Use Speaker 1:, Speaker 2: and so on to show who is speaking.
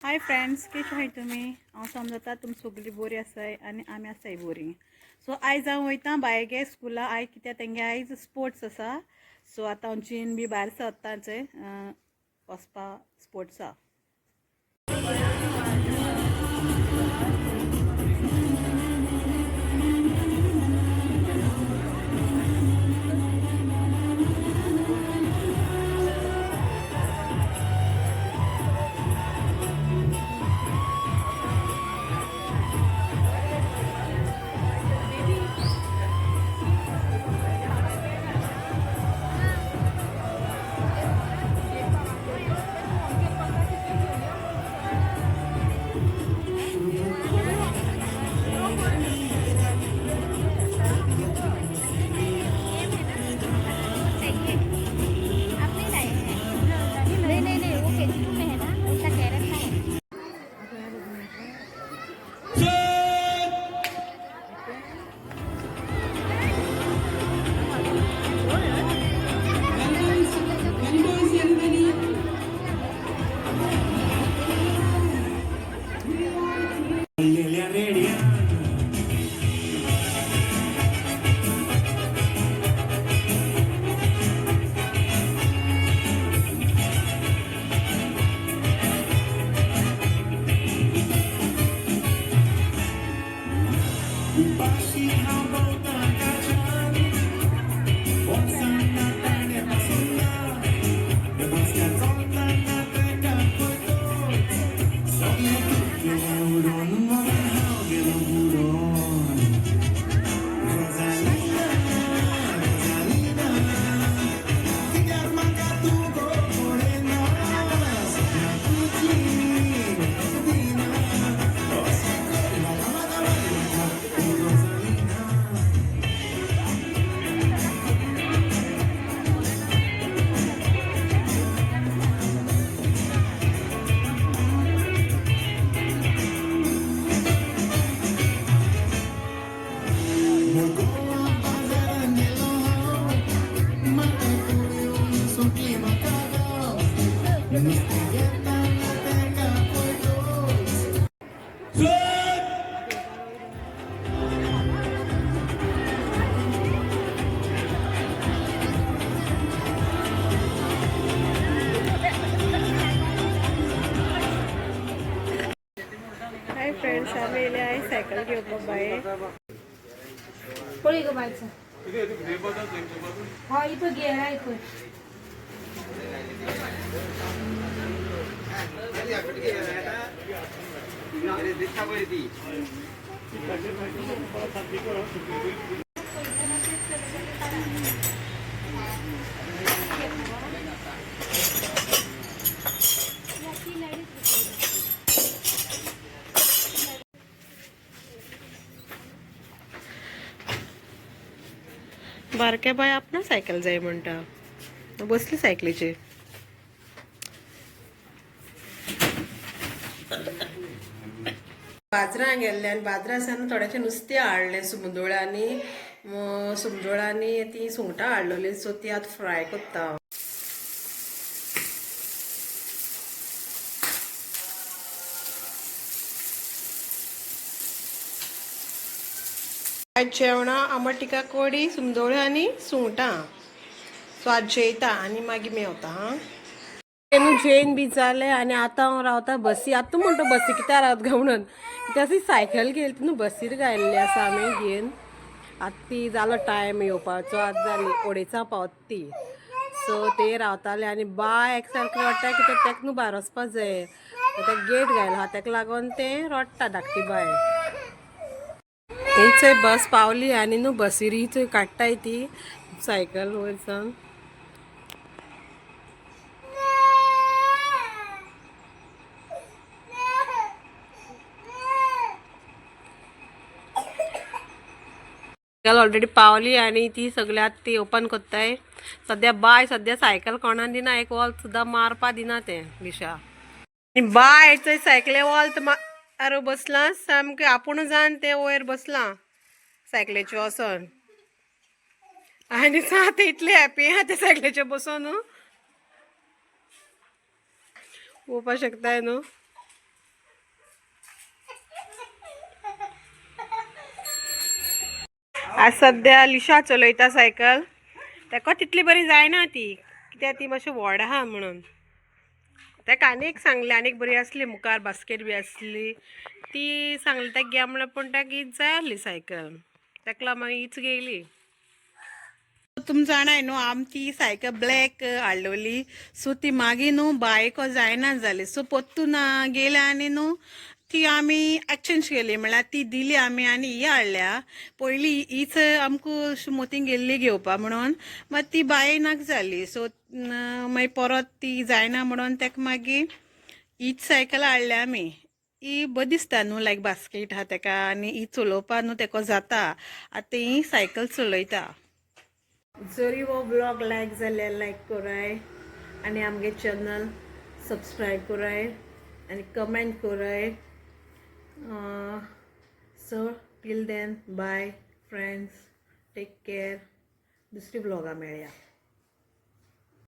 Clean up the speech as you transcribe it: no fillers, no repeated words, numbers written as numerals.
Speaker 1: Hi friends, कशे आहाय तुमी? हांव समजता तुमी सगळीं बरी आसाय आनी आमी आसाय बरी. सो आयज हांव वयता बायगे स्कुला. आयज कित्याक तेंगे आयज स्पोर्ट्स आसा. सो आतां हांव जीन बी भायर सरताचें वचपा स्पोर्ट्सा. हाय फ्रेंड्स, आम्ही येयले आय सायकल घेवपाक बाये.
Speaker 2: पळय गो बायचा हय इपय गेला इपय
Speaker 1: बारक्या बाय आपणा सायकल जाय म्हणटा. बसली सायकलीचेर. बाजरां गेल्ले आनी बाजरासान थोडेशें नुस्तें हाडलें सुंगटोळांनी ती सुंगटां हाडलेली. सो ती आतां फ्राय करता. आयज जेवणां आंबट तिका कडी, सुंगटोळ्यो आनी सुंगटां. सो आज जेयता आनी मागीर मेवता. जेन बी जालें आनी आतां हांव रावता बसी. आतां म्हणटा बसी कित्याक रावता काय म्हणून. कित्याक सायकल घेतली न्हू, बसीर घायल्ली आसा आमी घेवन. आतां ती जालो टायम येवपाचो. आतां जाली 2:30 पावता ती. सो ते रावताले आनी बाय एक सारकें रडटा कित्याक तेका न्हू भायर वचपा जाय. तेका गेट घायला आहा तेका लागोन तें रडटा धाकटी बाय. ही चोय बस पावली आनी न्हू बसीर ही चोय काडटाय ती सायकल वयरसान. ऑलरेडी पावली आनी ती सगळी आतां ती ओपन कोत्ताय. सद्या बाय सद्या सायकल कोणाक दिना, एक वॉल सुद्दां मारपा दिना ते दिशा. बाय थंय सायकले वॉल अरे बसला सामकें आपूण जावन ते वयर बसला सायकलेचे वचोन. आनी आतां इतले हॅपी आहा ते सायकलेचे बसोन पळोवपा शकताय न्हू. आज सध्या लिशा चलयता सायकल. ताका तितली बरी जायना ती, कित्याक ती मातशी व्हड आहा म्हणून. ताका आनीक सांगलें, आनीक बरी आसली मुखार बास्केट बी आसली. ती सांगली ताका घे म्हणल्यार, पूण ताका हीच जाय आसली सायकल. ताका लागून मागीर हीच घेयली. तुम जाणाय न्हू, आम ती सायकल ब्लॅक हाडलोली. सो ती मागीर न्हू बायको जायना जाली. सो पोत्तून गेले आनी न्हू ती आमी एक्सचेंज केली. म्हळ्यार ती दिली आमी आनी ही हाडल्या. पयलीं हीच आमकां मोतीन गेल्ली घेवपा म्हणून. मागीर ती बायनाक जाली. सो मागीर परत ती जायना म्हणून ताका मागीर हीच सायकल हाडल्या आमी. ही बरी दिसता न्हू, लायक बास्केट आहा ताका आनी ही चलोवपा न्हू ताका जाता. आतां ही सायकल चलयता. जरी हो ब्लॉग लायक जाल्यार लायक कराय आनी आमगे चॅनल सबस्क्रायब कराय आनी कमेंट कराय. So till then bye friends, take care. दुसरी ब्लॉगा मेळया.